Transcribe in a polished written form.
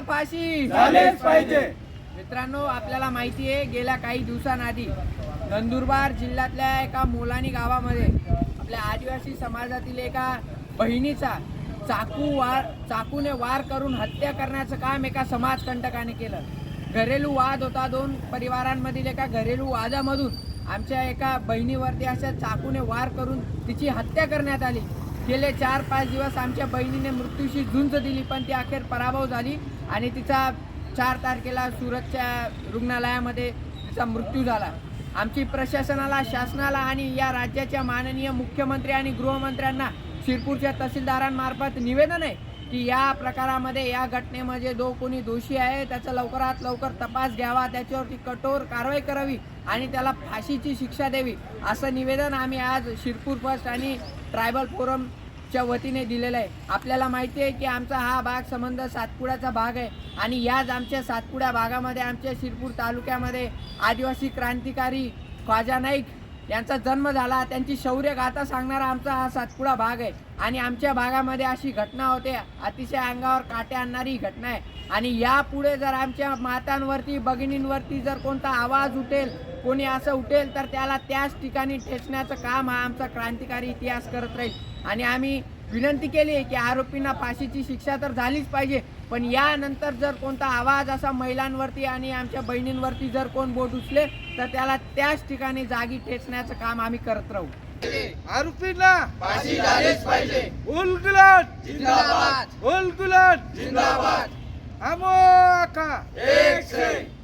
फाशी झालेच पाहिजे। मित्रांनो, आपल्याला माहिती आहे गेल्या काही दिवसांआधी नंदुरबार जिल्ह्यातल्या एका मोलानी गावामध्ये आपल्या आदिवासी समाजातील एका बहिणीचा चाकूने वार करून हत्या करण्याचं काम एका समाजकंटकाने केलं। घरेलू वाद होता, दोन परिवारांमधील एका घरेलू वादामधून आमच्या एका बहिणीवरती अशा चाकूने वार करून तिची हत्या करण्यात आली। गेले 4-5 दिवस आमच्या बहिणीने मृत्यूशी झुंज दिली, पण ती अखेर पराभव झाली आणि तिचा 4 तारखेला सुरतच्या रुग्णालयामध्ये तिचा मृत्यू झाला। आमची प्रशासनाला, शासनाला आणि या राज्याच्या माननीय मुख्यमंत्री आणि गृहमंत्र्यांना शिरपूरच्या तहसीलदारांमार्फत निवेदन आहे की या प्रकारामध्ये, या घटनेमध्ये जो कोणी दोषी आहे त्याचा लवकरात लवकर तपास घ्यावा, त्याच्यावरती कठोर कारवाई करावी आणि त्याला फाशीची शिक्षा द्यावी, असं निवेदन आम्ही आज शिरपूर फर्स्ट आणि ट्रायबल फोरमच्या वतीने दिलेलं आहे। आपल्याला माहिती आहे की आमचा हा भाग संबंध सातपुड्याचा भाग आहे आणि याच आमच्या सातपुडा भागामध्ये, आमच्या शिरपूर तालुक्यामध्ये आदिवासी क्रांतिकारी ख्वाजा नाईक यांचा जन्म झाला। त्यांची शौर्यगाथा सांगणारा आमचा हा सातपुडा भाग आहे आणि आमच्या भागामध्ये अशी घटना होते, अतिशय अंगावर काटे आणणारी घटना आहे। आणि यापुढे जर आमच्या मातांवरती, भगिनींवरती जर कोणता आवाज उठेल, कोणी असं उठेल, तर त्याला त्याच ठिकाणी ठेचण्याचं काम हा आमचा क्रांतिकारी इतिहास करत राहील। आणि आम्ही विनंती केली आहे की आरोपींना फाशीची शिक्षा तर झालीच पाहिजे, पण यानंतर जर कोणता आवाज असा महिलांवरती आणि आमच्या बहिणींवरती जर कोण बोट उचले तर त्याला त्याच ठिकाणी जागी ठेचण्याचं काम आम्ही करत राहू। आरोपींना फाशी झालीच पाहिजे। उलगुलाट जिंदाबाद, उलगुलाट जिंदाबाद। आमो आका एक से